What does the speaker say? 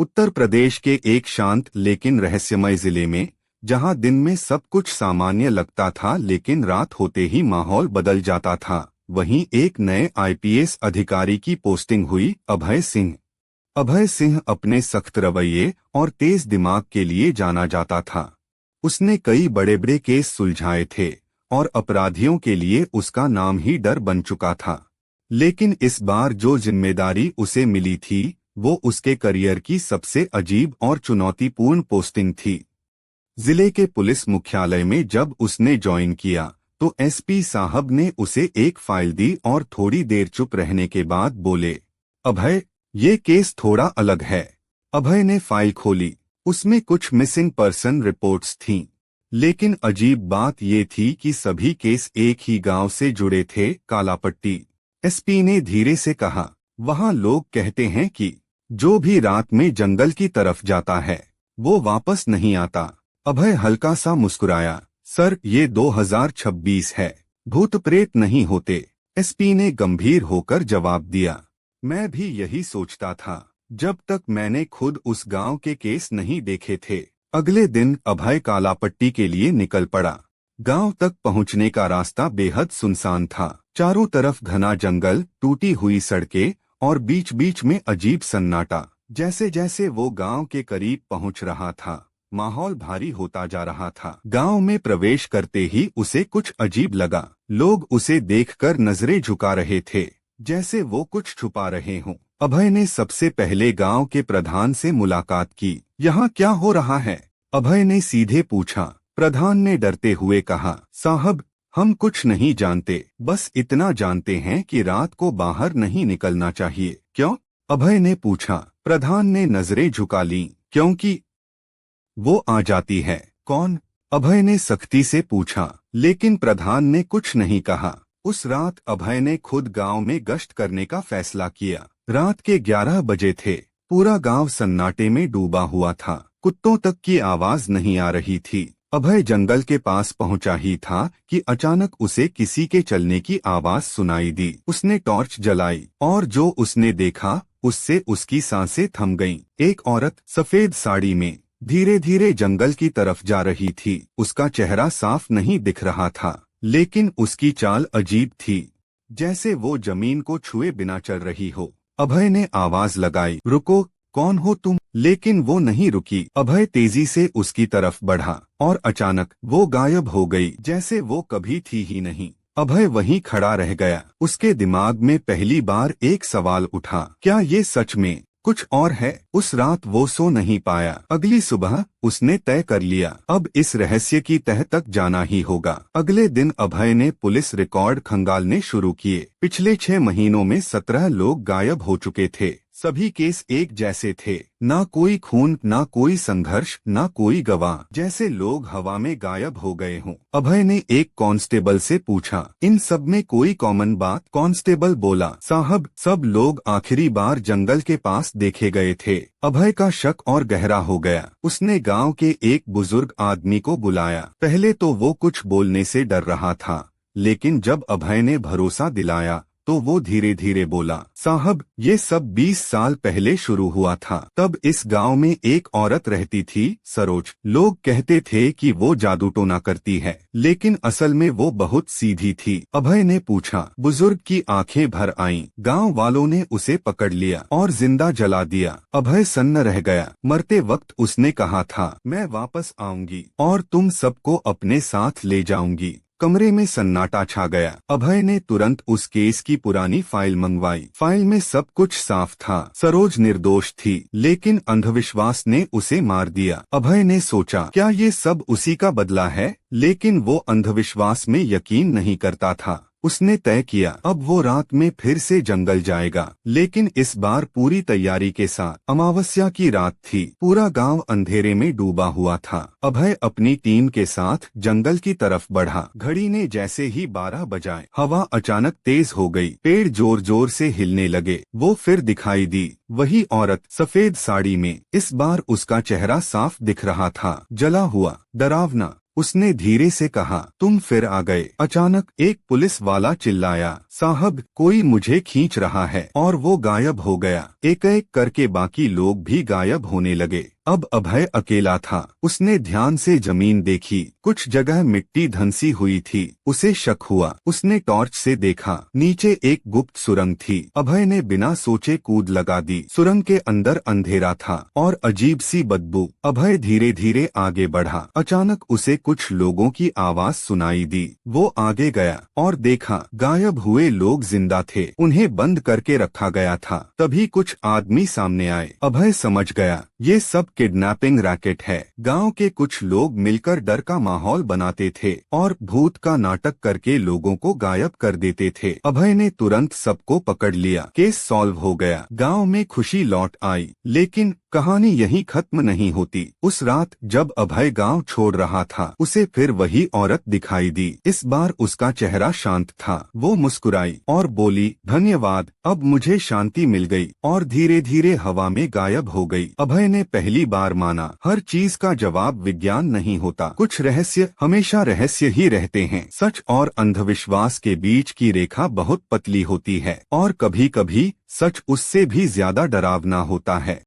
उत्तर प्रदेश के एक शांत लेकिन रहस्यमय जिले में, जहां दिन में सब कुछ सामान्य लगता था लेकिन रात होते ही माहौल बदल जाता था, वहीं एक नए आईपीएस अधिकारी की पोस्टिंग हुई। अभय सिंह अपने सख्त रवैये और तेज दिमाग के लिए जाना जाता था। उसने कई बड़े बड़े केस सुलझाए थे और अपराधियों के लिए उसका नाम ही डर बन चुका था। लेकिन इस बार जो जिम्मेदारी उसे मिली थी वो उसके करियर की सबसे अजीब और चुनौतीपूर्ण पोस्टिंग थी। जिले के पुलिस मुख्यालय में जब उसने ज्वाइन किया तो एसपी साहब ने उसे एक फाइल दी और थोड़ी देर चुप रहने के बाद बोले, अभय, ये केस थोड़ा अलग है। अभय ने फाइल खोली। उसमें कुछ मिसिंग पर्सन रिपोर्ट्स थीं। लेकिन अजीब बात ये थी कि सभी केस एक ही गांव से जुड़े थे, कालापट्टी। एसपी ने धीरे से कहा, वहां लोग कहते हैं कि जो भी रात में जंगल की तरफ जाता है वो वापस नहीं आता। अभय हल्का सा मुस्कुराया, सर, ये 2026 है, भूत प्रेत नहीं होते। एसपी ने गंभीर होकर जवाब दिया, मैं भी यही सोचता था जब तक मैंने खुद उस गांव के केस नहीं देखे थे। अगले दिन अभय कालापट्टी के लिए निकल पड़ा। गांव तक पहुंचने का रास्ता बेहद सुनसान था। चारों तरफ घना जंगल, टूटी हुई सड़कें और बीच बीच में अजीब सन्नाटा। जैसे जैसे वो गांव के करीब पहुंच रहा था, माहौल भारी होता जा रहा था। गांव में प्रवेश करते ही उसे कुछ अजीब लगा। लोग उसे देखकर नजरें झुका रहे थे, जैसे वो कुछ छुपा रहे हों। अभय ने सबसे पहले गांव के प्रधान से मुलाकात की। यहाँ क्या हो रहा है? अभय ने सीधे पूछा। प्रधान ने डरते हुए कहा, साहब, हम कुछ नहीं जानते, बस इतना जानते हैं कि रात को बाहर नहीं निकलना चाहिए। क्यों? अभय ने पूछा। प्रधान ने नजरें झुका लीं। क्योंकि वो आ जाती है। कौन? अभय ने सख्ती से पूछा। लेकिन प्रधान ने कुछ नहीं कहा। उस रात अभय ने खुद गांव में गश्त करने का फैसला किया। रात के 11 बजे थे। पूरा गांव सन्नाटे में डूबा हुआ था। कुत्तों तक की आवाज नहीं आ रही थी। अभय जंगल के पास पहुंचा ही था कि अचानक उसे किसी के चलने की आवाज सुनाई दी। उसने टॉर्च जलाई और जो उसने देखा उससे उसकी सांसें थम गईं। एक औरत सफेद साड़ी में धीरे धीरे जंगल की तरफ जा रही थी। उसका चेहरा साफ नहीं दिख रहा था, लेकिन उसकी चाल अजीब थी, जैसे वो जमीन को छुए बिना चल रही हो। अभय ने आवाज लगाई, रुको, कौन हो तुम? लेकिन वो नहीं रुकी। अभय तेजी से उसकी तरफ बढ़ा और अचानक वो गायब हो गई, जैसे वो कभी थी ही नहीं। अभय वहीं खड़ा रह गया। उसके दिमाग में पहली बार एक सवाल उठा, क्या ये सच में कुछ और है? उस रात वो सो नहीं पाया। अगली सुबह उसने तय कर लिया, अब इस रहस्य की तह तक जाना ही होगा। अगले दिन अभय ने पुलिस रिकॉर्ड खंगालने शुरू किए। पिछले 6 महीनों में 17 लोग गायब हो चुके थे। सभी केस एक जैसे थे, ना कोई खून, ना कोई संघर्ष, ना कोई गवाह, जैसे लोग हवा में गायब हो गए हों। अभय ने एक कांस्टेबल से पूछा, इन सब में कोई कॉमन बात? कांस्टेबल बोला, साहब, सब लोग आखिरी बार जंगल के पास देखे गए थे। अभय का शक और गहरा हो गया। उसने गांव के एक बुजुर्ग आदमी को बुलाया। पहले तो वो कुछ बोलने से डर रहा था, लेकिन जब अभय ने भरोसा दिलाया तो वो धीरे धीरे बोला, साहब, ये सब 20 साल पहले शुरू हुआ था। तब इस गांव में एक औरत रहती थी, सरोज। लोग कहते थे कि वो जादू टोना करती है, लेकिन असल में वो बहुत सीधी थी। अभय ने पूछा। बुजुर्ग की आंखें भर आईं। गांव वालों ने उसे पकड़ लिया और जिंदा जला दिया। अभय सन्न रह गया। मरते वक्त उसने कहा था, मैं वापस आऊंगी और तुम सबको अपने साथ ले जाऊंगी। कमरे में सन्नाटा छा गया। अभय ने तुरंत उस केस की पुरानी फाइल मंगवाई। फाइल में सब कुछ साफ था। सरोज निर्दोष थी, लेकिन अंधविश्वास ने उसे मार दिया। अभय ने सोचा, क्या ये सब उसी का बदला है? लेकिन वो अंधविश्वास में यकीन नहीं करता था। उसने तय किया, अब वो रात में फिर से जंगल जाएगा, लेकिन इस बार पूरी तैयारी के साथ। अमावस्या की रात थी। पूरा गांव अंधेरे में डूबा हुआ था। अभय अपनी टीम के साथ जंगल की तरफ बढ़ा। घड़ी ने जैसे ही 12 बजाए, हवा अचानक तेज हो गई। पेड़ जोर जोर से हिलने लगे। वो फिर दिखाई दी, वही औरत सफेद साड़ी में। इस बार उसका चेहरा साफ दिख रहा था, जला हुआ, डरावना। उसने धीरे से कहा, तुम फिर आ गए। अचानक एक पुलिस वाला चिल्लाया, साहब कोई मुझे खींच रहा है, और वो गायब हो गया। एक एक करके बाकी लोग भी गायब होने लगे। अब अभय अकेला था। उसने ध्यान से जमीन देखी, कुछ जगह मिट्टी धंसी हुई थी। उसे शक हुआ। उसने टॉर्च से देखा, नीचे एक गुप्त सुरंग थी। अभय ने बिना सोचे कूद लगा दी। सुरंग के अंदर अंधेरा था और अजीब सी बदबू। अभय धीरे धीरे आगे बढ़ा। अचानक उसे कुछ लोगों की आवाज सुनाई दी। वो आगे गया और देखा गायब हुए लोग जिंदा थे, उन्हें बंद करके रखा गया था। तभी कुछ आदमी सामने आए। अभय समझ गया ये सब किडनैपिंग रैकेट है। गांव के कुछ लोग मिलकर डर का माहौल बनाते थे और भूत का नाटक करके लोगों को गायब कर देते थे। अभय ने तुरंत सबको पकड़ लिया। केस सॉल्व हो गया। गांव में खुशी लौट आई। लेकिन कहानी यहीं खत्म नहीं होती। उस रात जब अभय गांव छोड़ रहा था, उसे फिर वही औरत दिखाई दी। इस बार उसका चेहरा शांत था। वो मुस्कुराई और बोली, धन्यवाद, अब मुझे शांति मिल गई, और धीरे धीरे हवा में गायब हो गई। अभय ने पहली बार माना, हर चीज का जवाब विज्ञान नहीं होता। कुछ रहस्य हमेशा रहस्य ही रहते हैं। सच और अंधविश्वास के बीच की रेखा बहुत पतली होती है, और कभी कभी सच उससे भी ज्यादा डरावना होता है।